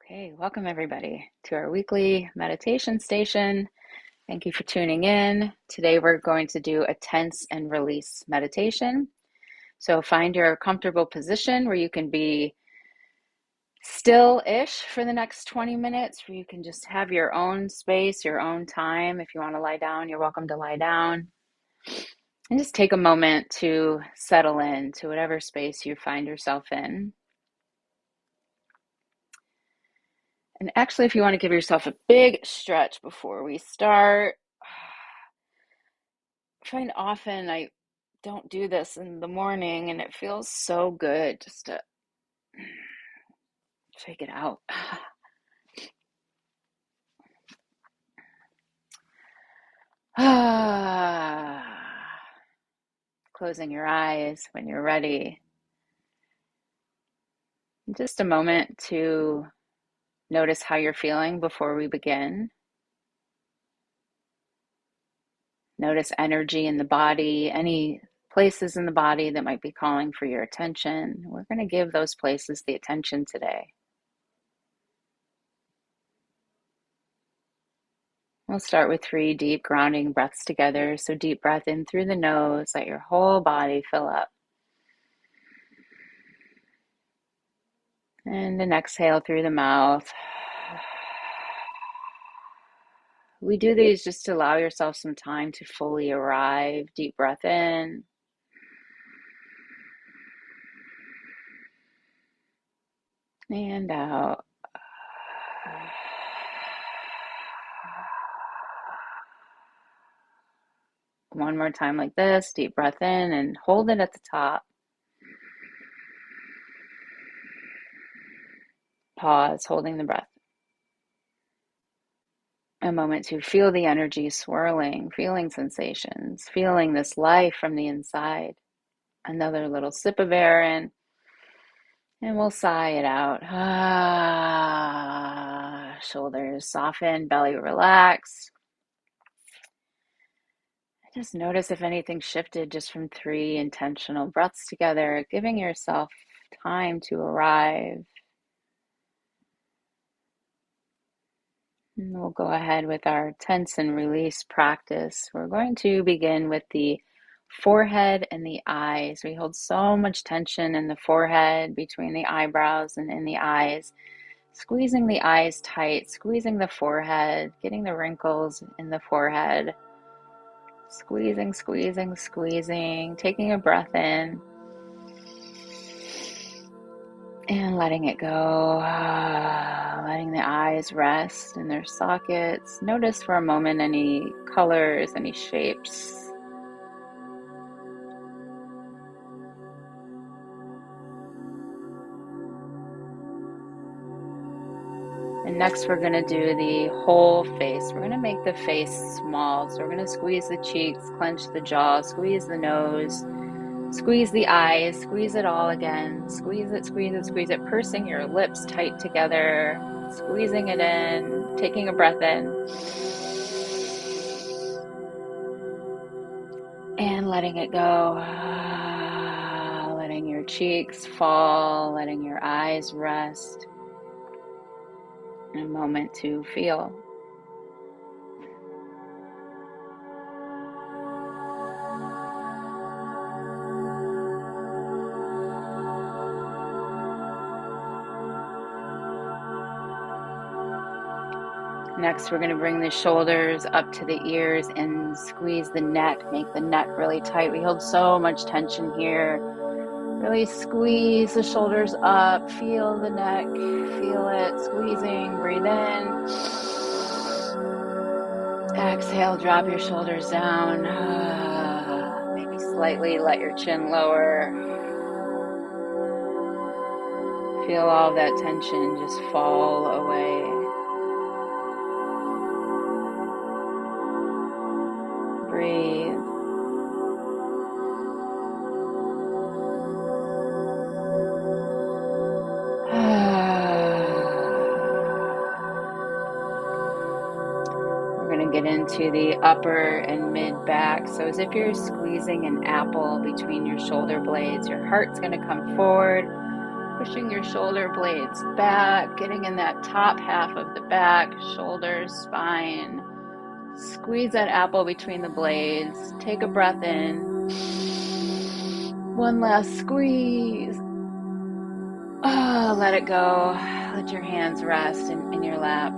Okay, welcome everybody to our weekly meditation station. Thank you for tuning in. Today we're going to do a tense and release meditation. So find your comfortable position where you can be still-ish for the next 20 minutes, where you can just have your own space, your own time. If you want to lie down, you're welcome to lie down. And just take a moment to settle in to whatever space you find yourself in. And actually, if you want to give yourself a big stretch before we start, I find often I don't do this in the morning and it feels so good just to shake it out. Closing your eyes when you're ready. Just a moment to notice how you're feeling before we begin. Notice energy in the body, any places in the body that might be calling for your attention. We're going to give those places the attention today. We'll start with 3 deep grounding breaths together. So deep breath in through the nose, let your whole body fill up. And an exhale through the mouth. We do these just to allow yourself some time to fully arrive. Deep breath in. And out. One more time like this. Deep breath in and hold it at the top. Pause, holding the breath. A moment to feel the energy swirling, feeling sensations, feeling this life from the inside. Another little sip of air in, and we'll sigh it out. Shoulders soften, belly relax. Just notice if anything shifted just from 3 intentional breaths together, giving yourself time to arrive. And we'll go ahead with our tense and release practice. We're going to begin with the forehead and the eyes. We hold so much tension in the forehead, between the eyebrows and in the eyes. Squeezing the eyes tight, squeezing the forehead, getting the wrinkles in the forehead. Squeezing, squeezing, squeezing, taking a breath in and letting it go, letting the eyes rest in their sockets. Notice for a moment any colors, any shapes. And next we're going to do the whole face. We're going to make the face small. So we're going to squeeze the cheeks, clench the jaw, squeeze the nose, squeeze the eyes, squeeze it all again. Squeeze it, squeeze it, squeeze it, pursing your lips tight together, squeezing it in, taking a breath in, and letting it go. Letting your cheeks fall, letting your eyes rest. A moment to feel. Next, we're going to bring the shoulders up to the ears and squeeze the neck, make the neck really tight. We hold so much tension here. Really squeeze the shoulders up, feel the neck, feel it squeezing, breathe in. Exhale, drop your shoulders down. Maybe slightly let your chin lower. Feel all that tension just fall away. Breathe. We're going to get into the upper and mid back. So as if you're squeezing an apple between your shoulder blades, your heart's going to come forward. Pushing your shoulder blades back, getting in that top half of the back, shoulders, spine. Squeeze that apple between the blades. Take a breath in. One last squeeze. Oh, let it go. Let your hands rest in your lap.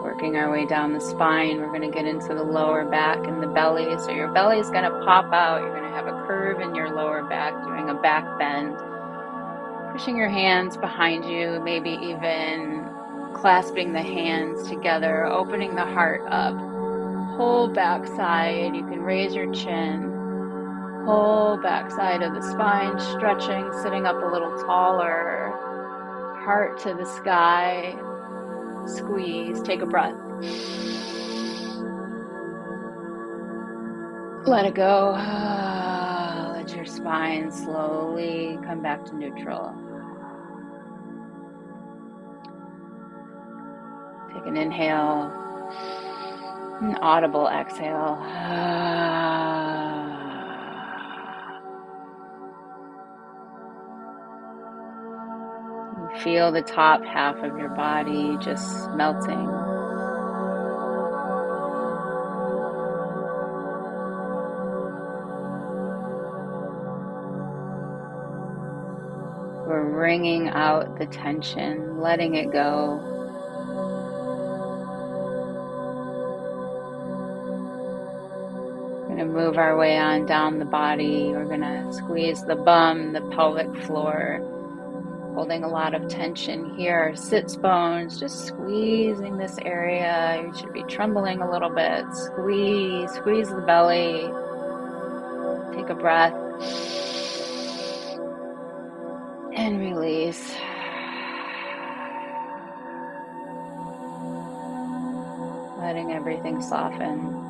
Working our way down the spine, we're going to get into the lower back and the belly. So your belly is going to pop out. You're going to have a curve in your lower back, doing a back bend. Pushing your hands behind you, maybe even clasping the hands together, opening the heart up. Whole back side. You can raise your chin. Whole back side of the spine, stretching, sitting up a little taller. Heart to the sky. Squeeze. Take a breath. Let it go. Let your spine slowly come back to neutral. Take an inhale, an audible exhale. Feel the top half of your body just melting. We're wringing out the tension, letting it go. We're going to move our way on down the body. We're going to squeeze the bum, the pelvic floor, holding a lot of tension here. Sits bones, just squeezing this area. You should be trembling a little bit. Squeeze, squeeze the belly. Take a breath. And release. Letting everything soften.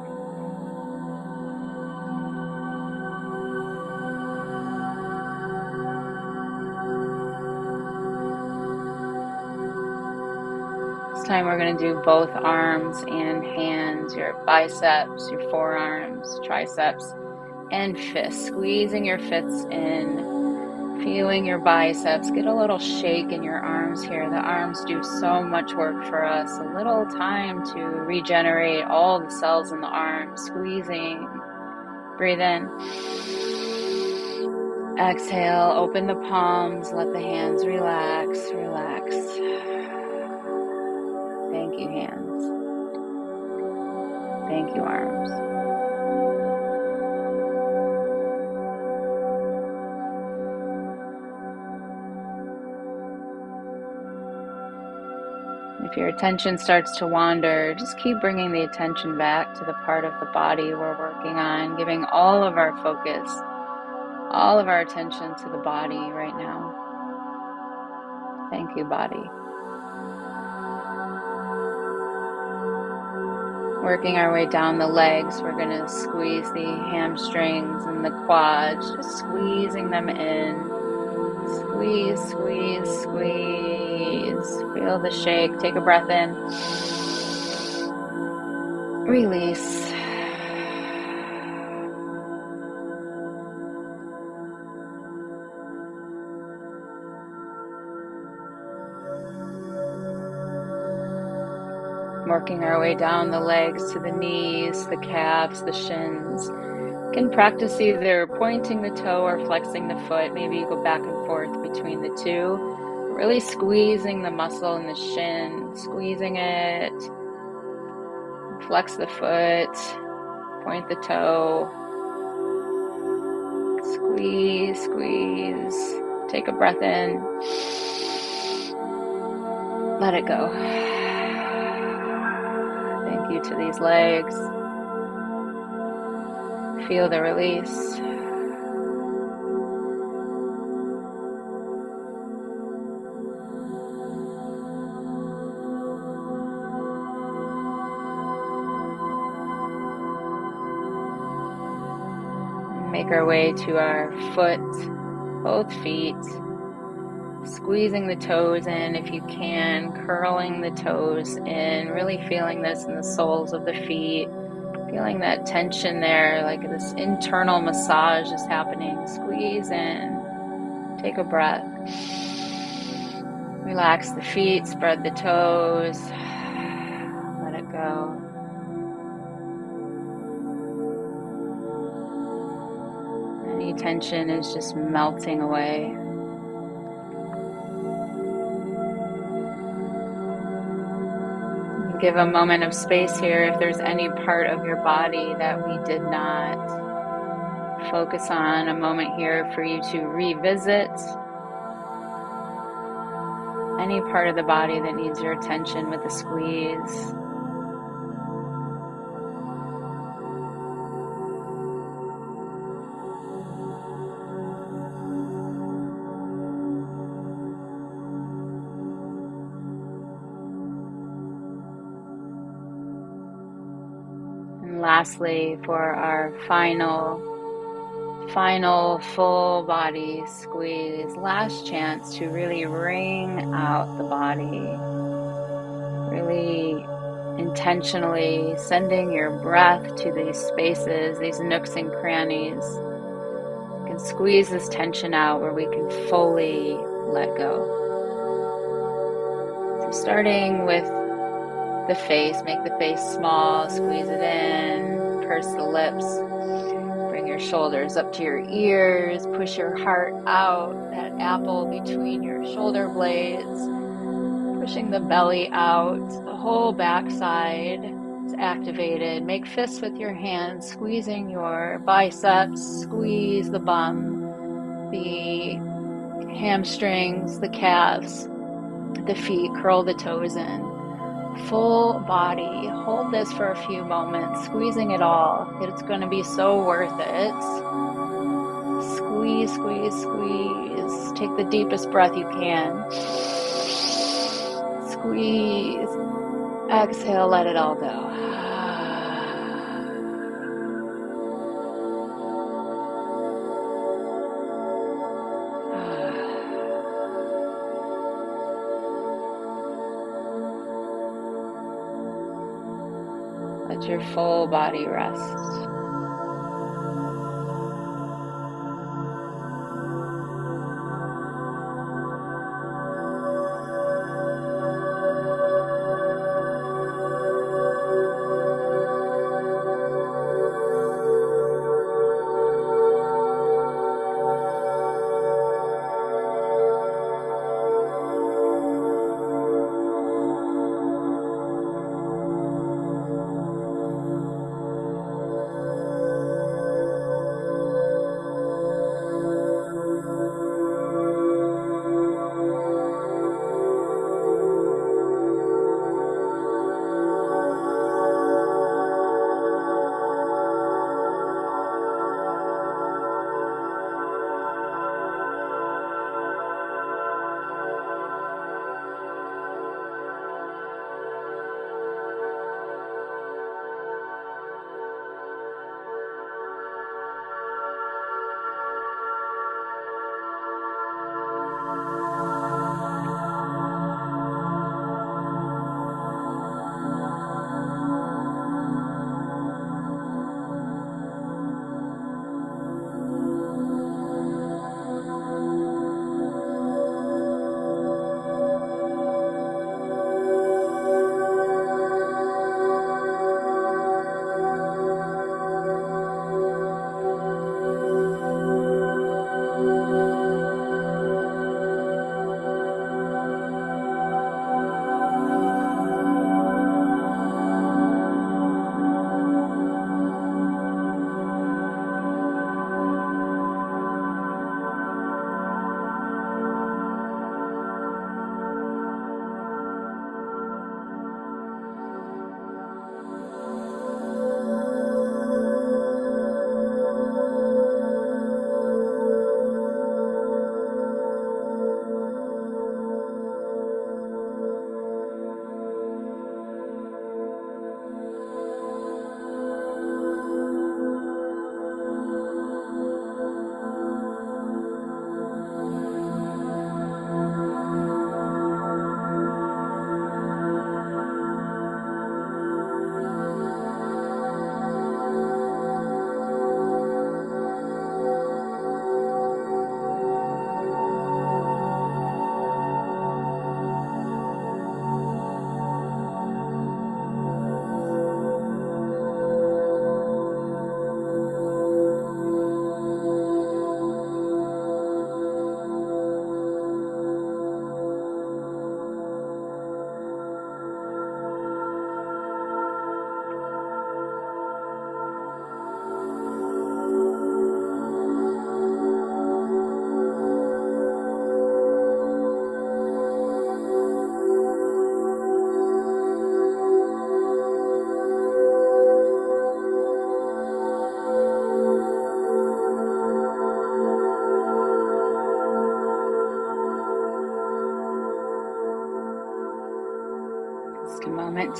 This time we're going to do both arms and hands, your biceps, your forearms, triceps, and fists. Squeezing your fists in. Feeling your biceps. Get a little shake in your arms here. The arms do so much work for us. A little time to regenerate all the cells in the arms. Squeezing. Breathe in. Exhale. Open the palms. Let the hands relax. Relax. Thank you, hands. Thank you, arms. If your attention starts to wander, just keep bringing the attention back to the part of the body we're working on, giving all of our focus, all of our attention to the body right now. Thank you, body. Working our way down the legs, we're going to squeeze the hamstrings and the quads, just squeezing them in. Squeeze, squeeze, squeeze. Feel the shake. Take a breath in. Release. Working our way down the legs to the knees, the calves, the shins. You can practice either pointing the toe or flexing the foot. Maybe you go back and forth between the two. Really squeezing the muscle in the shin, squeezing it. Flex the foot, point the toe. Squeeze, squeeze. Take a breath in. Let it go. Thank you to these legs. Feel the release. Make our way to our foot, both feet. Squeezing the toes in if you can, curling the toes in, really feeling this in the soles of the feet, feeling that tension there, like this internal massage is happening. Squeeze in, take a breath. Relax the feet, spread the toes, let it go. Any tension is just melting away. Give a moment of space here if there's any part of your body that we did not focus on. A moment here for you to revisit any part of the body that needs your attention with a squeeze. And lastly, for our final full body squeeze, last chance to really wring out the body, really intentionally sending your breath to these spaces, these nooks and crannies. You can squeeze this tension out where we can fully let go. So starting with the face, make the face small, squeeze it in, purse the lips. Bring your shoulders up to your ears, push your heart out, that apple between your shoulder blades, pushing the belly out, the whole backside is activated. Make fists with your hands, squeezing your biceps, squeeze the bum, the hamstrings, the calves, the feet, curl the toes in. Full body, hold this for a few moments, squeezing it all. It's going to be so worth it. Squeeze, squeeze, squeeze. Take the deepest breath you can. Squeeze. Exhale, let it all go. Let your full body rest.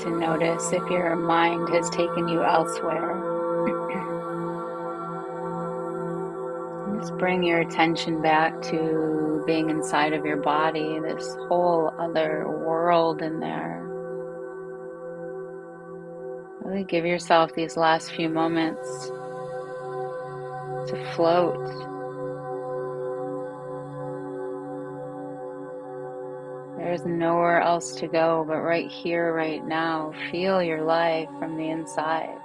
to notice if your mind has taken you elsewhere. Just bring your attention back to being inside of your body, this whole other world in there. Really give yourself these last few moments to float. There's nowhere else to go but right here, right now. Feel your life from the inside.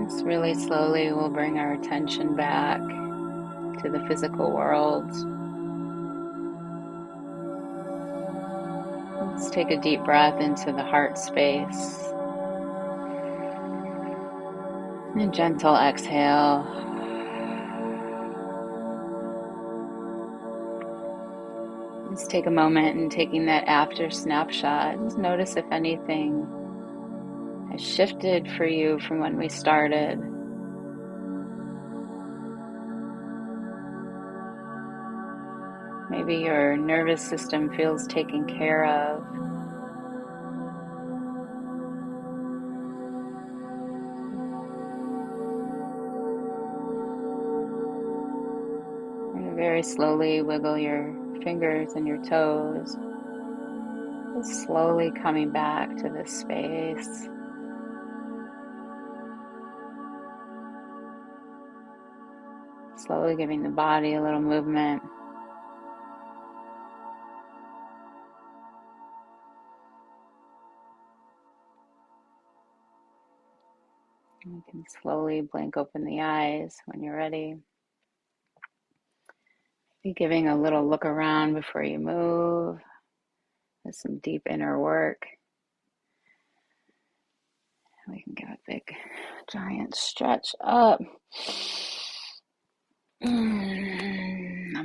Just really slowly we'll bring our attention back to the physical world. Let's take a deep breath into the heart space. And a gentle exhale. Let's take a moment and taking that after snapshot. Just notice if anything has shifted for you from when we started. Maybe your nervous system feels taken care of. And very slowly wiggle your fingers and your toes. Just slowly coming back to this space. Slowly giving the body a little movement. You can slowly blink open the eyes when you're ready. Be giving a little look around before you move. There's some deep inner work. We can give a big, giant stretch up. Namaste.